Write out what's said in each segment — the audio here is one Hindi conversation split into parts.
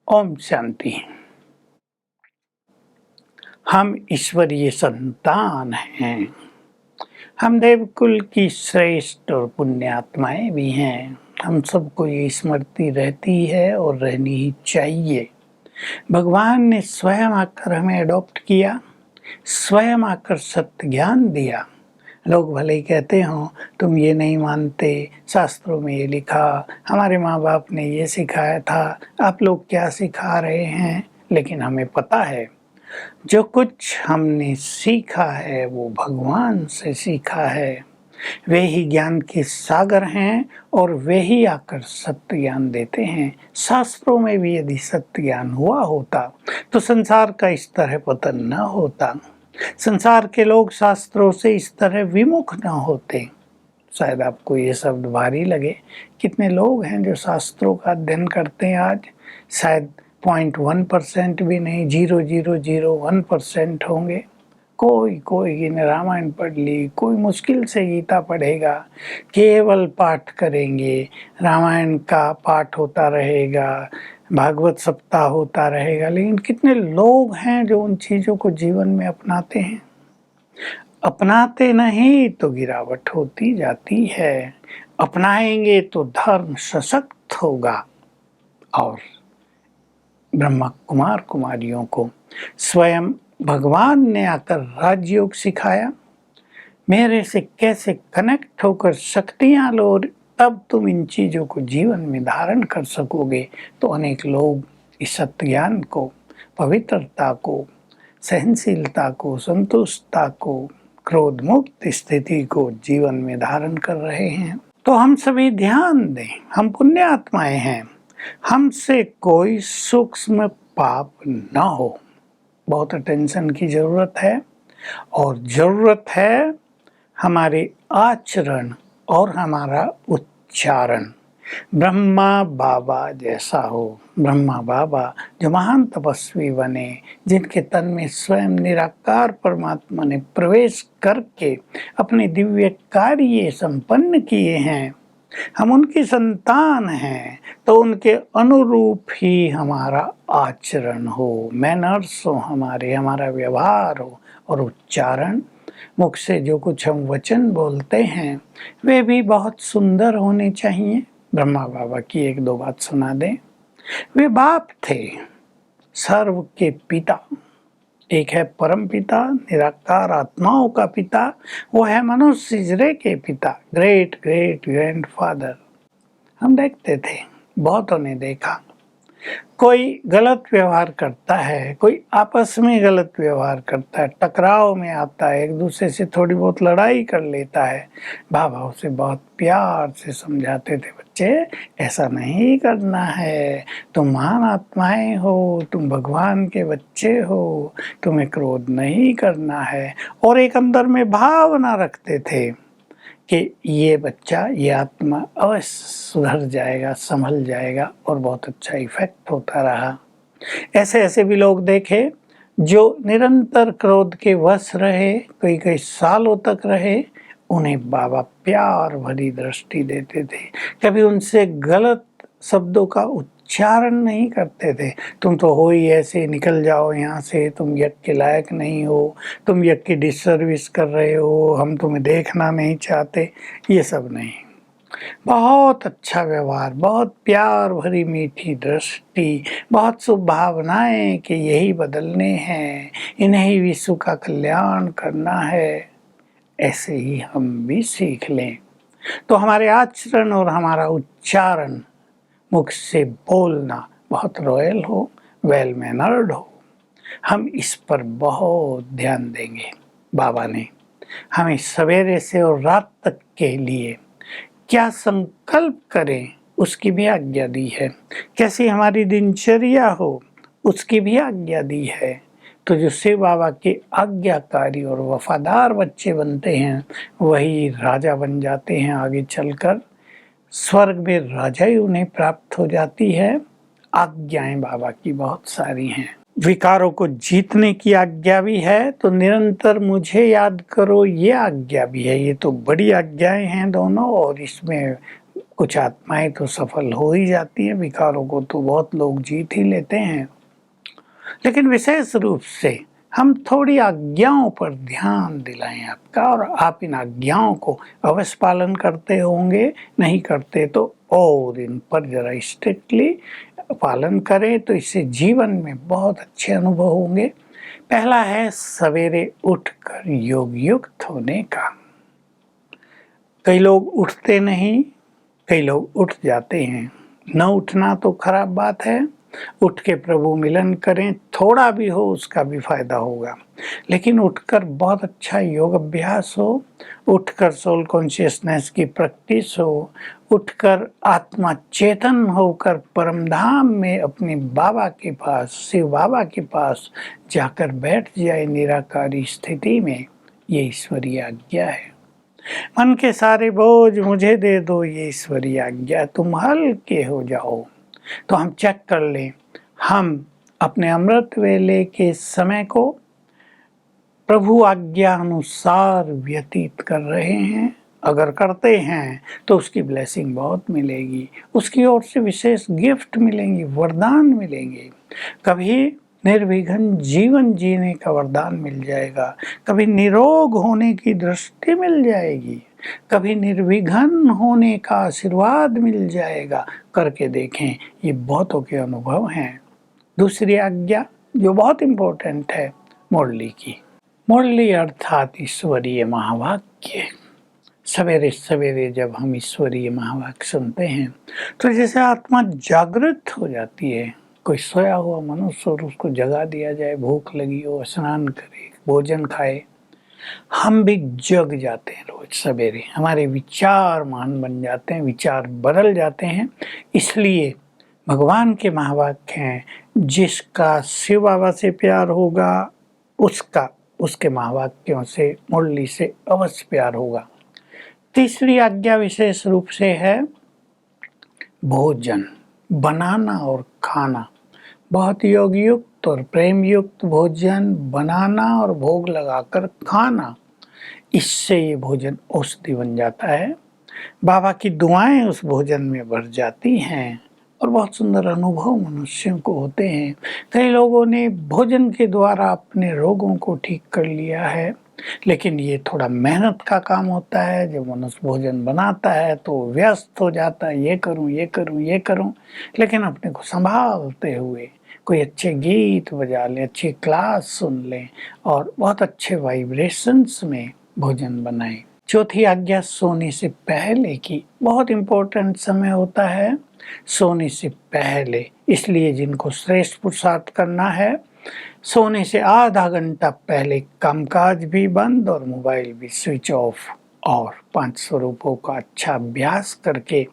ओम शांति। हम ईश्वरीय संतान हैं। हम देवकुल की श्रेष्ठ और पुण्य आत्माएं भी हैं। हम सबको ये स्मृति रहती है और रहनी ही चाहिए। भगवान ने स्वयं आकर हमें अडॉप्ट किया, स्वयं आकर सत्य ज्ञान दिया। लोग भले ही कहते हो तुम ये नहीं मानते, शास्त्रों में ये लिखा, हमारे माँ बाप ने ये सिखाया था, आप लोग क्या सिखा रहे हैं। लेकिन हमें पता है जो कुछ हमने सीखा है वो भगवान से सीखा है। वे ही ज्ञान के सागर हैं और वे ही आकर सत्य ज्ञान देते हैं। शास्त्रों में भी यदि सत्य ज्ञान हुआ होता तो संसार का इस तरह पतन न होता, संसार के लोग शास्त्रों से इस तरह विमुख न होते। शायद आपको ये शब्द भारी लगे, कितने लोग हैं जो शास्त्रों का अध्ययन करते हैं आज? शायद 0.1% भी नहीं, 0.001% होंगे। कोई ने रामायण पढ़ ली, कोई मुश्किल से गीता पढ़ेगा, केवल पाठ करेंगे, रामायण का पाठ होता रहेगा, भागवत सप्ताह होता रहेगा। लेकिन कितने लोग हैं जो उन चीज़ों को जीवन में अपनाते हैं? अपनाते नहीं तो गिरावट होती जाती है, अपनाएंगे तो धर्म सशक्त होगा। और ब्रह्मा कुमार कुमारियों को स्वयं भगवान ने आकर राजयोग सिखाया। मेरे से कैसे कनेक्ट होकर शक्तियाँ लो, तब तुम इन चीज़ों को जीवन में धारण कर सकोगे। तो अनेक लोग इस सत्य ज्ञान को, पवित्रता को, सहनशीलता को, संतुष्टता को, क्रोध मुक्त स्थिति को जीवन में धारण कर रहे हैं। तो हम सभी ध्यान दें, हम पुण्य आत्माएं हैं, हमसे कोई सूक्ष्म पाप न हो। बहुत अटेंशन की जरूरत है और जरूरत है हमारे आचरण और हमारा उच्चारण ब्रह्मा बाबा जैसा हो। ब्रह्मा बाबा जो महान तपस्वी बने, जिनके तन में स्वयं निराकार परमात्मा ने प्रवेश करके अपने दिव्य कार्य संपन्न किए हैं, हम उनकी संतान हैं। तो उनके अनुरूप ही हमारा आचरण हो, मैनर्स हो, हमारा व्यवहार हो और उच्चारण। मुख से जो कुछ हम वचन बोलते हैं वे भी बहुत सुंदर होने चाहिए। ब्रह्मा बाबा की एक दो बात सुना दें। वे बाप थे, सर्व के पिता। एक है परम पिता, निराकार आत्माओं का पिता, वो है मनुष्य सिजरे के पिता, ग्रेट ग्रेट ग्रैंडफादर। हम देखते थे, बहुतों ने देखा, कोई गलत व्यवहार करता है, कोई आपस में गलत व्यवहार करता है, टकराव में आता है, एक दूसरे से थोड़ी बहुत लड़ाई कर लेता है। बाबा उसे बहुत प्यार से समझाते थे, बच्चे ऐसा नहीं करना है, तुम महान आत्माएं हो, तुम भगवान के बच्चे हो, तुम्हें क्रोध नहीं करना है। और एक अंदर में भावना रखते थे कि ये बच्चा, ये आत्मा अवश्य सुधर जाएगा, संभल जाएगा, और बहुत अच्छा इफेक्ट होता रहा। ऐसे ऐसे भी लोग देखे जो निरंतर क्रोध के वश रहे, कई कई सालों तक रहे। उन्हें बाबा प्यार भरी दृष्टि देते थे, कभी उनसे गलत शब्दों का उच्चारण नहीं करते थे। तुम तो हो ही ऐसे, निकल जाओ यहाँ से, तुम यज्ञ के लायक नहीं हो, तुम यज्ञ की डिसर्विस कर रहे हो, हम तुम्हें देखना नहीं चाहते, ये सब नहीं। बहुत अच्छा व्यवहार, बहुत प्यार भरी मीठी दृष्टि, बहुत शुभ भावनाएं कि यही बदलने हैं, इन्हें ही विश्व का कल्याण करना है। ऐसे ही हम भी सीख लें तो हमारे आचरण और हमारा उच्चारण, मुख से बोलना बहुत रॉयल हो, वेल मैनर्ड हो। हम इस पर बहुत ध्यान देंगे। बाबा ने हमें सवेरे से और रात तक के लिए क्या संकल्प करें उसकी भी आज्ञा दी है, कैसी हमारी दिनचर्या हो उसकी भी आज्ञा दी है। तो जो शिव बाबा के आज्ञाकारी और वफादार बच्चे बनते हैं वही राजा बन जाते हैं। आगे चलकर स्वर्ग में राजाई उन्हें प्राप्त हो जाती है। आज्ञाएं बाबा की बहुत सारी हैं। विकारों को जीतने की आज्ञा भी है, तो निरंतर मुझे याद करो, ये आज्ञा भी है। ये तो बड़ी आज्ञाएं हैं दोनों, और इसमें कुछ आत्माएं तो सफल हो ही जाती हैं, विकारों को तो बहुत लोग जीत ही लेते हैं, लेकिन विशेष रूप से हम थोड़ी आज्ञाओं पर ध्यान दिलाएं आपका, और आप इन आज्ञाओं को अवश्य पालन करते होंगे, नहीं करते तो और इन पर जरा स्ट्रिक्टली पालन करें, तो इससे जीवन में बहुत अच्छे अनुभव होंगे। पहला है सवेरे उठकर योग युक्त होने का। कई लोग उठते नहीं, कई लोग उठ जाते हैं। न उठना तो खराब बात है, उठ के प्रभु मिलन करें, थोड़ा भी हो उसका भी फायदा होगा, लेकिन उठकर बहुत अच्छा योग अभ्यास हो, उठकर सोल कॉन्शियसनेस की प्रैक्टिस हो, उठकर आत्मा चेतन होकर परमधाम में अपने बाबा के पास, शिव बाबा के पास जाकर बैठ जाए निराकारी स्थिति में, ये ईश्वरीय आज्ञा है। मन के सारे बोझ मुझे दे दो, ये ईश्वरीय आज्ञा, तुम हल्के हो जाओ। तो हम चेक कर लें, हम अपने अमृत वेले के समय को प्रभु आज्ञा अनुसार व्यतीत कर रहे हैं। अगर करते हैं तो उसकी ब्लेसिंग बहुत मिलेगी, उसकी ओर से विशेष गिफ्ट मिलेंगी, वरदान मिलेंगे। कभी निर्विघ्न जीवन जीने का वरदान मिल जाएगा, कभी निरोग होने की दृष्टि मिल जाएगी, कभी निर्विघ्न होने का आशीर्वाद मिल जाएगा। करके देखें, ये बहुतों के अनुभव हैं। दूसरी आज्ञा जो बहुत इम्पोर्टेंट है, मुरली की। मुरली अर्थात ईश्वरीय महावाक्य। सवेरे सवेरे जब हम ईश्वरीय महावाक्य सुनते हैं तो जैसे आत्मा जागृत हो जाती है। कोई सोया हुआ मनुष्य और उसको जगा दिया जाए, भूख लगी हो, स्नान करे, भोजन खाए, हम भी जग जाते हैं। रोज सवेरे हमारे विचार महान बन जाते हैं, विचार बदल जाते हैं। इसलिए भगवान के महावाक्य हैं, जिसका शिव बाबा से प्यार होगा उसका उसके महावाक्यों से, मुरली से अवश्य प्यार होगा। तीसरी आज्ञा विशेष रूप से है भोजन बनाना और खाना। बहुत योग युक्त और प्रेम युक्त भोजन बनाना और भोग लगाकर खाना, इससे ये भोजन औषधि बन जाता है। बाबा की दुआएं उस भोजन में भर जाती हैं और बहुत सुंदर अनुभव मनुष्यों को होते हैं। कई लोगों ने भोजन के द्वारा अपने रोगों को ठीक कर लिया है, लेकिन ये थोड़ा मेहनत का काम होता है। जब मनुष्य भोजन बनाता है तो व्यस्त हो जाता है, ये करूं ये करूं ये करूं, लेकिन अपने को संभालते हुए कोई अच्छे गीत बजा लें, अच्छी क्लास सुन लें और बहुत अच्छे वाइब्रेशंस में भोजन बनाएं। चौथी आज्ञा सोने से पहले की, बहुत इम्पोर्टेंट समय होता है सोने से पहले। इसलिए जिनको श्रेष्ठ पुरुषार्थ करना है, सोने से आधा घंटा पहले कामकाज भी बंद और मोबाइल भी स्विच ऑफ, और 5 स्वरूपों का अच्छा अभ्यास करके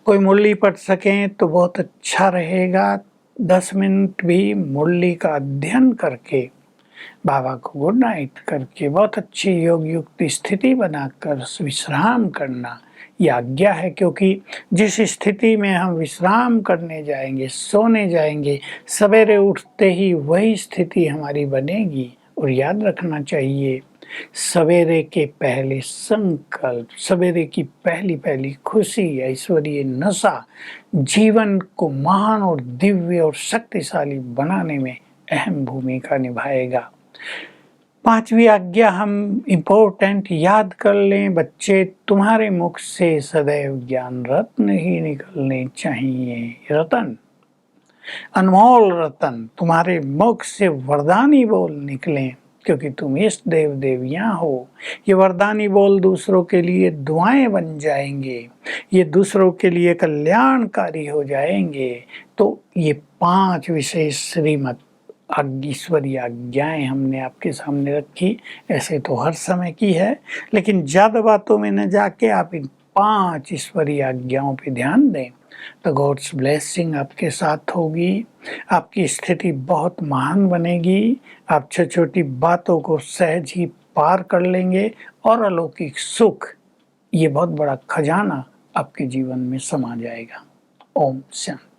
कोई मुरली पढ़ सकें तो बहुत अच्छा रहेगा। 10 मिनट भी मुरली का अध्ययन करके बाबा को गुड नाइट करके बहुत अच्छी योग युक्त स्थिति बनाकर विश्राम करना, ये आज्ञा है। क्योंकि जिस स्थिति में हम विश्राम करने जाएंगे, सोने जाएंगे, सवेरे उठते ही वही स्थिति हमारी बनेगी। और याद रखना चाहिए, सवेरे के पहले संकल्प, सवेरे की पहली पहली खुशी, ऐश्वर्य नशा जीवन को महान और दिव्य और शक्तिशाली बनाने में अहम भूमिका निभाएगा। 5वीं आज्ञा हम इम्पोर्टेंट याद कर लें बच्चे, तुम्हारे मुख से सदैव ज्ञान रत्न ही निकलने चाहिए। रतन, अनमोल रतन तुम्हारे मुख से वरदानी बोल निकलें, क्योंकि तुम इष्ट देव देवियाँ हो। ये वरदानी बोल दूसरों के लिए दुआएं बन जाएंगे, ये दूसरों के लिए कल्याणकारी हो जाएंगे। तो ये 5 विशेष श्रीमत ईश्वरीय आज्ञाएं हमने आपके सामने रखी। ऐसे तो हर समय की है, लेकिन ज़्यादा बातों में न जाके आप इन 5 ईश्वरीय आज्ञाओं पे ध्यान दें तो गॉड्स ब्लेसिंग आपके साथ होगी। आपकी स्थिति बहुत महान बनेगी। आप छोटी छोटी बातों को सहज ही पार कर लेंगे और अलौकिक सुख, ये बहुत बड़ा खजाना आपके जीवन में समा जाएगा। ओम शांति।